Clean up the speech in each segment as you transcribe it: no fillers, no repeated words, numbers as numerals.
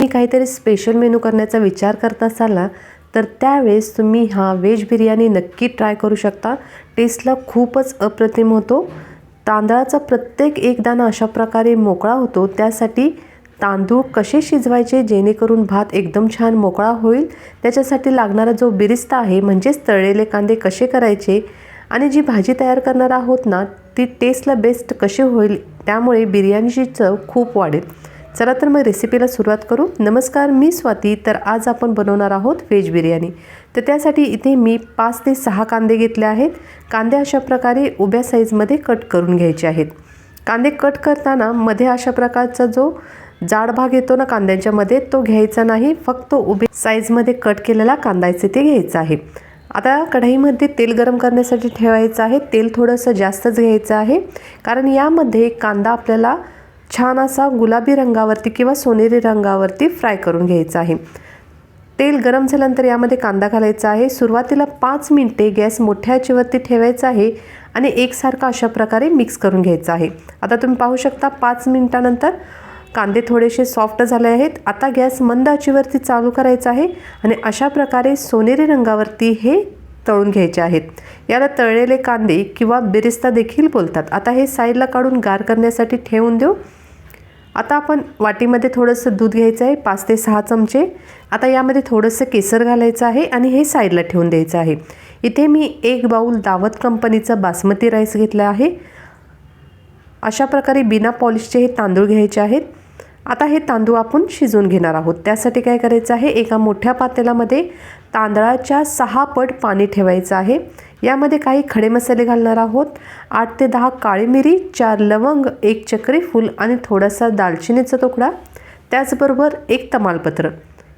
काहीतरी special menu करण्याचा विचार करत असाल ना, तर त्यावेळेस तुम्ही हा व्हेज बिर्याणी नक्की ट्राय करू शकता। टेस्टला खूपच अप्रतिम होतो। तांदळाचा प्रत्येक एक दाणा अशा प्रकारे मोकळा होतो। त्यासाठी तांदूळ कसे शिजवायचे जेणेकरून भात एकदम छान मोकळा होईल, त्याच्यासाठी लागणारा जो बिरिस्ता आहे म्हणजेच तळलेले कांदे कसे करायचे आणि जी भाजी तयार करणार आहोत ना, ती टेस्टला बेस्ट कशी होईल, त्यामुळे बिर्याणीची चव खूप वाढेल। चला तर मग रेसिपीला सुरुवात करू। नमस्कार, मी स्वाती। तर आज आपण बनवणार आहोत व्हेज बिर्याणी। तर त्यासाठी इथे मी 5 ते 6 कांदे घेतले आहेत। कांदे अशा प्रकारे उभ्या साईजमध्ये कट करून घ्यायचे आहेत। कांदे कट करताना मध्ये अशा प्रकारचा जो जाड भाग येतो ना कांद्यांच्या मध्ये, तो घ्यायचा नाही, फक्त उभे साईजमध्ये कट केलेला कांदा ते घ्यायचा आहे। आता कढईमध्ये तेल गरम करण्यासाठी ठेवायचं आहे। तेल थोडंसं जास्तच घ्यायचं आहे, कारण यामध्ये कांदा आपल्याला छान असा गुलाबी रंगावरती किंवा सोनेरी रंगावरती फ्राय करून घ्यायचा आहे। तेल गरम झाल्यानंतर यामध्ये कांदा घालायचा आहे। सुरुवातीला 5 मिनिटे गॅस मोठ्या आचेवरती ठेवायचा आहे आणि एकसारखा अशा प्रकारे मिक्स करून घ्यायचा आहे। आता तुम्ही पाहू शकता 5 मिनिटानंतर कांदे थोडेसे सॉफ्ट झाले आहेत। आता गॅस मंद आचेवरती चालू करायचा आहे आणि अशा प्रकारे सोनेरी रंगावरती हे तळून घ्यायचे आहेत। याला तळलेले कांदे किंवा बिरिस्ता देखील बोलतात। आता हे साईडला काढून गार करण्यासाठी ठेवून देऊ। आता आपण वाटीमध्ये थोडंसं दूध घ्यायचं आहे, 5 ते 6 चमचे। आता यामध्ये थोडंसं केसर घालायचं आहे आणि हे साईडला ठेवून द्यायचं आहे। इथे मी 1 बाउल दावत कंपनीचा बासमती राईस घेतला आहे। अशा प्रकारे बिना पॉलिशचे हे तांदूळ घ्यायचे आहेत। आता हे तांदूळ आपण शिजवून घेणार आहोत। त्यासाठी काय करायचं आहे, एका मोठ्या पातेल्यामध्ये तांदळाच्या 6 पट पाणी ठेवायचं आहे। यामध्ये काही खडे मसाले घालणार आहोत। 8 ते 10 काळी मिरी, 4 लवंग, 1 चक्री फूल आणि थोडासा दालचिनीचा तुकडा, त्याचबरोबर 1 तमालपत्र।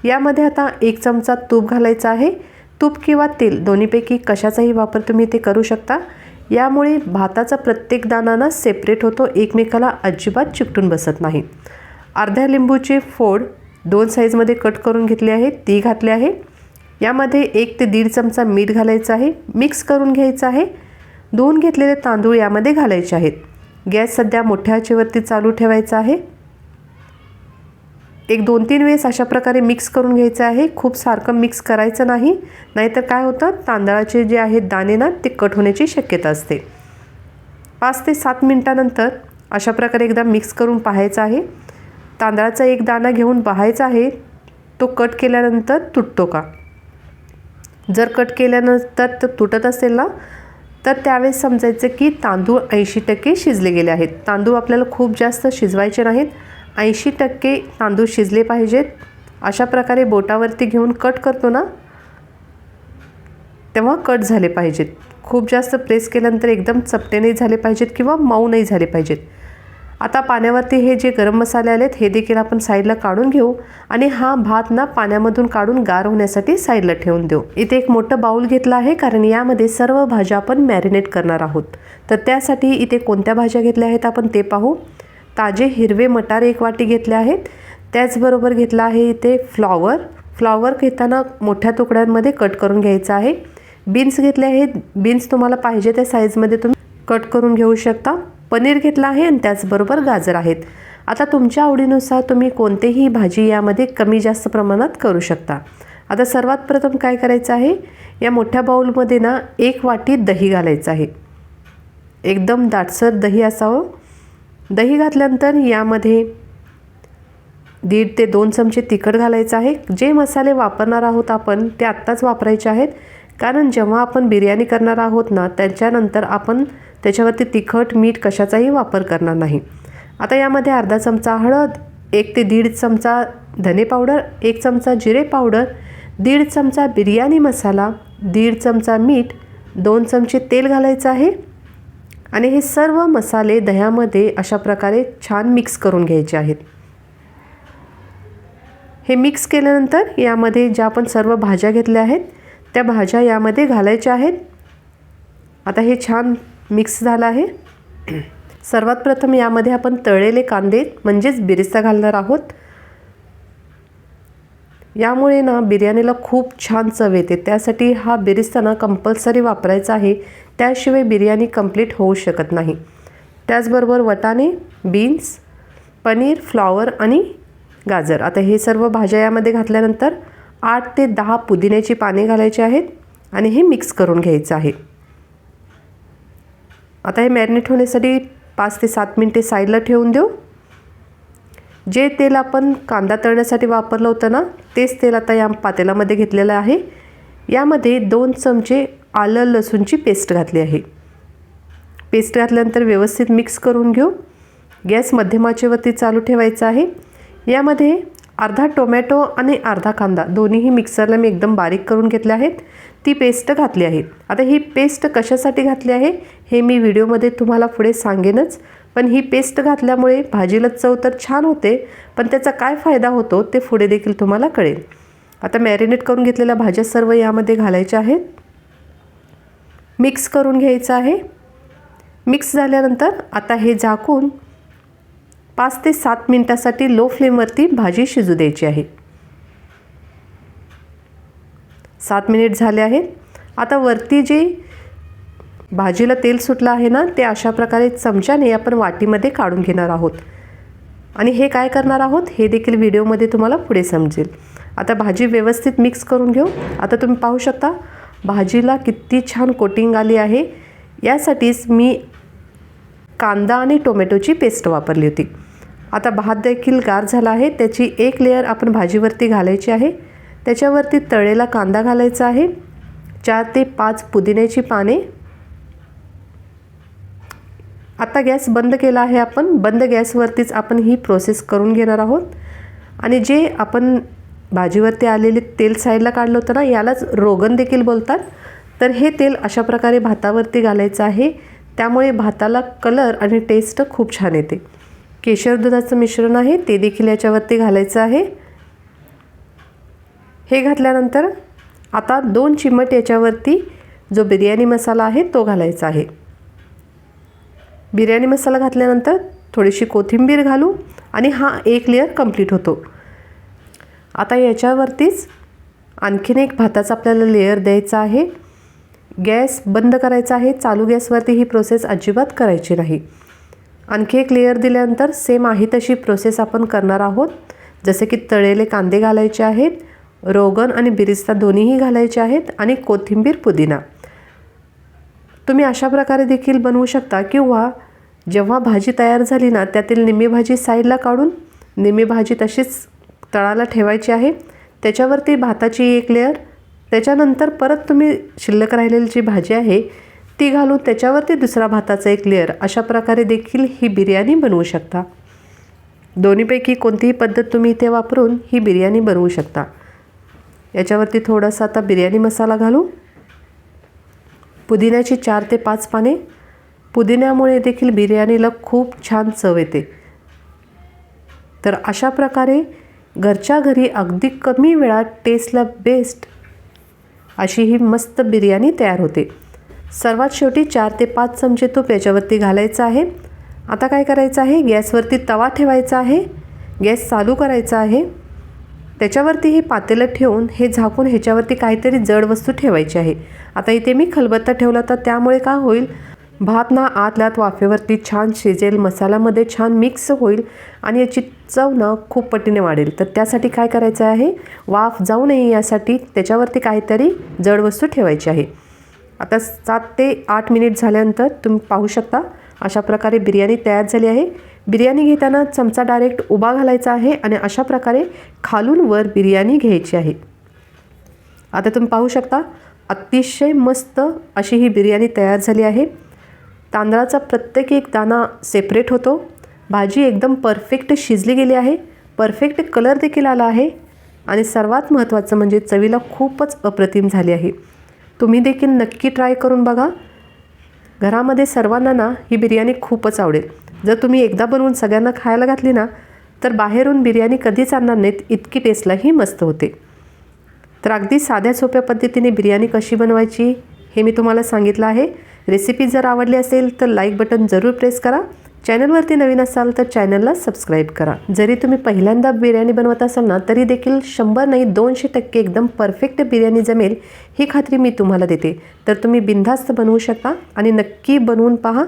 यामध्ये आता 1 चमचा तूप घालायचा आहे। तूप किंवा तेल दोन्हीपैकी कशाचाही वापर तुम्ही ते करू शकता। यामुळे भाताचा प्रत्येक दाणा ना सेपरेट होतो, एकमेकाला अजिबात चिकटून बसत नाही। अर्ध्या लिंबूची फोड 2 साईजमध्ये कट करून घेतली आहे, ती घातली आहे। यामध्ये 1 ते 1.5 चमचा मीठ घालायचं आहे, मिक्स करून घ्यायचं आहे। धुवून घेतलेले तांदूळ यामध्ये घालायचे आहेत। गॅस सध्या मोठ्या आचेवरती चालू ठेवायचा आहे। एक 2-3 वेळेस अशा प्रकारे मिक्स करून घ्यायचं आहे। खूप सारखं मिक्स करायचं नाही, नाहीतर काय होतं, तांदळाचे जे आहेत दाणे ना ते कट होण्याची शक्यता असते। 5 ते 7 मिनिटानंतर अशा प्रकारे एकदा मिक्स करून पाहायचं आहे। तांदळाचा एक दाणा घेऊन पाहायचा आहे, तो कट केल्यानंतर तुटतो का। जर कट केल्यानंतर तो तुटत असेल ना, तर त्यावेळेस समजायचं की तांदूळ 80% शिजले गेले आहेत। तांदूळ आपल्याला खूप जास्त शिजवायचे नाहीत, 80% तांदूळ शिजले पाहिजेत। अशा प्रकारे बोटावरती घेऊन कट करतो ना, तेव्हा कट झाले पाहिजेत। खूप जास्त प्रेस केल्यानंतर एकदम चपटे नाही झाले पाहिजेत किंवा मऊ नाही झाले पाहिजेत। आता पाण्यावरती हे जे गरम मसाले आलेत हे देखील आपण साईडला काढून घेऊ आणि हा भात ना पाण्यामधून काढून गार होण्यासाठी साईडला ठेवून देऊ। इथे एक मोठं बाउल घेतला आहे, कारण यामध्ये सर्व भाज्या आपण मॅरिनेट करणार आहोत। तर त्यासाठी इथे कोणत्या भाज्या घेतल्या आहेत आपण ते पाहू। ताजे हिरवे मटार 1 वाटी घेतले आहेत। त्याचबरोबर घेतला आहे इथे फ्लॉवर घेताना मोठ्या तुकड्यांमध्ये कट करून घ्यायचा आहे। बीन्स घेतले आहेत, बीन्स तुम्हाला पाहिजे त्या साईजमध्ये तुम्ही कट करून घेऊ शकता। पनीर घेतला आहे आणि त्याचबरोबर गाजर आहेत। आता तुमच्या आवडीनुसार तुम्ही कोणतीही भाजी यामध्ये कमी जास्त प्रमाणात करू शकता। आता सर्वात प्रथम काय करायचं आहे, या मोठ्या बाउलमध्ये ना 1 वाटी दही घालायचं आहे। एकदम दाटसर दही असावं। दही घातल्यानंतर यामध्ये 1.5 ते 2 चमचे तिखट घालायचं आहे। जे मसाले वापरणार आहोत आपण ते आत्ताच वापरायचे आहेत, कारण जेव्हा आपण बिर्याणी करणार आहोत ना, त्याच्यानंतर आपण त्याच्यावरती तिखट मीठ कशाचाही वापर करणार नाही। आता यामध्ये अर्धा चमचा हळद, 1 ते 1.5 चमचा धने पावडर, 1 चमचा जिरे पावडर, 1.5 चमचा बिर्याणी मसाला, 1.5 चमचा मीठ, 2 चमचे तेल घालायचं आहे आणि हे सर्व मसाले दह्यामध्ये अशा प्रकारे छान मिक्स करून घ्यायचे आहेत। हे मिक्स केल्यानंतर यामध्ये ज्या आपण सर्व भाज्या घेतल्या आहेत त्या भाज्या यामध्ये घालायच्या आहेत। आता हे छान मिक्स झालं आहे। सर्वात प्रथम यामध्ये आपण तळलेले कांदे म्हणजेच बिरिस्ता घालणार आहोत। यामुळे ना बिर्याणीला खूप छान चव येते, त्यासाठी हा बिरिस्ता ना कंपल्सरी वापरायचा आहे, त्याशिवाय बिर्याणी कंप्लीट होऊ शकत नाही। त्याचबरोबर वाटाणे, बीन्स, पनीर, फ्लॉवर आणि गाजर. आता हे सर्व भाज्या यामध्ये घातल्यानंतर 8 ते 10 पुदिन्याची पाने घालायची आहेत आणि हे मिक्स करून घ्यायचं आहे. आता हे मॅरिनेट होण्यासाठी 5 ते 7 मिनिटे साईडला ठेवून देऊ. जे तेल आपण कांदा तळण्यासाठी वापरलं होतं ना, तेच तेल आता या पातेल्यामध्ये घेतलेलं आहे. यामध्ये 2 चमचे आलं लसूणची पेस्ट घातली आहे. पेस्ट घातल्यानंतर व्यवस्थित मिक्स करून घेऊ. गॅस मध्यम आचेवरती चालू ठेवायचा आहे. यामध्ये अर्धा टोमॅटो आणि अर्धा कांदा दोन्हीही मिक्सरला मी एकदम बारीक करून घेतले आहेत. ती पेस्ट घातली आहे. आता ही पेस्ट कशासाठी घातली आहे हे मी व्हिडिओमध्ये तुम्हाला पुढे सांगेनच. पण ही पेस्ट घातल्यामुळे भाजीला चव तर छान होते, पण त्याचा काय फायदा होतो ते पुढे देखील तुम्हाला कळेल. आता मॅरिनेट करून घेतलेल्या भाज्या सर्व यामध्ये घालायच्या आहेत. मिक्स करून घ्यायचं आहे. मिक्स झाल्यानंतर आता हे झाकून 5 ते 7 मिनिटासाठी लो फ्लेमवरती भाजी शिजू द्यायची आहे. 7 मिनिट झाले आहेत. आता वरती जे भाजीला तेल सुटलं आहे ना, ते अशा प्रकारे चमच्याने आपण वाटीमध्ये काढून घेणार आहोत. आणि हे काय करणार आहोत हे देखील व्हिडिओमध्ये तुम्हाला पुढे समजेल. आता भाजी व्यवस्थित मिक्स करून घेऊ. आता तुम्ही पाहू शकता भाजीला किती छान कोटिंग आली आहे. यासाठीच मी कांदा आणि टोमॅटोची पेस्ट वापरली होती. आता भात देखील गार झाला आहे. त्याची एक लेयर आपण भाजीवरती घालायची आहे. त्याच्यावरती तळलेला कांदा घालायचा आहे. 4 ते 5 पुदिन्याची पाने. आता गॅस बंद केला आहे आपण. बंद गॅसवरतीच आपण ही प्रोसेस करून घेणार आहोत. आणि जे आपण भाजीवरती आलेले तेल साईडला काढलं होतं ना, यालाच रोगन देखील बोलतात. तर हे तेल अशा प्रकारे भातावरती घालायचं आहे. त्यामुळे भाताला कलर आणि टेस्ट खूप छान येते. केशर दुधाचं मिश्रण आहे ते देखील याच्यावरती घालायचं आहे. हे घातल्यानंतर आता 2 चिमट याच्यावरती जो बिर्याणी मसाला आहे तो घालायचा आहे. बिर्याणी मसाला घातल्यानंतर थोडीशी कोथिंबीर घालू आणि हा एक लेयर कंप्लीट होतो. आता याच्यावरतीच आणखीन एक भाताचा आपल्याला लेयर द्यायचा आहे. गॅस बंद करायचा आहे. चालू गॅसवरती ही प्रोसेस अजिबात करायची नाही. आणखी एक लेयर दिल्यानंतर सेम आहे तशी प्रोसेस आपण करणार आहोत. जसे की तळलेले कांदे घालायचे आहेत, रोगन आणि बिरिस्ता दोन्हीही घालायचे आहेत आणि कोथिंबीर पुदिना. तुम्ही अशा प्रकारे देखील बनवू शकता किंवा जेव्हा भाजी तयार झाली ना, त्यातील निम्मी भाजी साईडला काढून निम्मी भाजी तशीच तळाला ठेवायची आहे. त्याच्यावरती भाताची एक लेयर, त्याच्यानंतर परत तुम्ही शिल्लक राहिलेली जी भाजी आहे ती घालून त्याच्यावरती दुसरा भाताचा एक लेयर, अशा प्रकारे देखील ही बिर्याणी बनवू शकता. दोन्हीपैकी कोणतीही पद्धत तुम्ही इथे वापरून ही बिर्याणी बनवू शकता. याच्यावरती थोडासा आता बिर्याणी मसाला घालू. पुदिन्याची 4 ते 5 पाने. पुदिन्यामुळे देखील बिर्याणीला खूप छान चव येते. तर अशा प्रकारे घरच्या घरी अगदी कमी वेळात टेस्टला बेस्ट अशी ही मस्त बिर्याणी तयार होते. सर्वात शेवटी 4 ते 5 चमचे तूप याच्यावरती घालायचं आहे. आता काय करायचं आहे, गॅसवरती तवा ठेवायचा आहे. गॅस चालू करायचा आहे. त्याच्यावरती हे पातेलं ठेवून हे झाकून ह्याच्यावरती काहीतरी जड वस्तू ठेवायची आहे. आता इथे मी खलबत्ता ठेवला तर त्यामुळे काय होईल, भात ना आतल्यात वाफेवरती छान शिजेल, मसाल्यामध्ये छान मिक्स होईल आणि याची चव ना खूप पटीने वाढेल. तर त्यासाठी काय करायचं आहे, वाफ जाऊ नये यासाठी त्याच्यावरती काहीतरी जड वस्तू ठेवायची आहे. आता 7 ते 8 मिनिट झाल्यानंतर तुम्ही पाहू शकता अशा प्रकारे बिर्याणी तयार झाली आहे. बिर्याणी घेताना चमचा डायरेक्ट उभा घालायचा आहे आणि अशा प्रकारे खालून वर बिर्याणी घ्यायची आहे. आता तुम्ही पाहू शकता अतिशय मस्त अशी ही बिर्याणी तयार झाली आहे. तांदळाचा प्रत्येक एक दाणा सेपरेट होतो. भाजी एकदम परफेक्ट शिजली गेली आहे. परफेक्ट कलर देखील आला आहे आणि सर्वात महत्त्वाचं म्हणजे चवीला खूपच अप्रतिम झाली आहे. तुम्ही देखील नक्की ट्राय करून बघा. घरामध्ये सर्वांना ना ही बिर्याणी खूपच आवडेल. जर तुम्ही एकदा बनवून सगळ्यांना खायला घातली ना, तर बाहेरून बिर्याणी कधीच आणणार नाहीत, इतकी टेस्टलाही मस्त होते. तर अगदी साध्या सोप्या पद्धतीने बिर्याणी कशी बनवायची हे मी तुम्हाला सांगितलं आहे. रेसिपी जर आवडली असेल तर लाईक बटन जरूर प्रेस करा. चॅनलवरती नवीन असाल तर चॅनलला सबस्क्राईब करा. जरी तुम्ही पहिल्यांदा बिर्याणी बनवत असाल ना, तरी देखील 100 नाही 200% एकदम परफेक्ट बिर्याणी जमेल ही खात्री मी तुम्हाला देते. तर तुम्ही बिनधास्त बनवू शकता आणि नक्की बनवून पहा.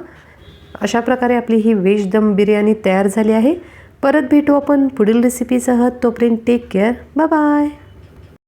अशा प्रकारे आपली ही व्हेज दम बिर्याणी तयार झाली आहे. परत भेटू आपण पुढील रेसिपीसह. तोपर्यंत टेक केअर. Bye bye.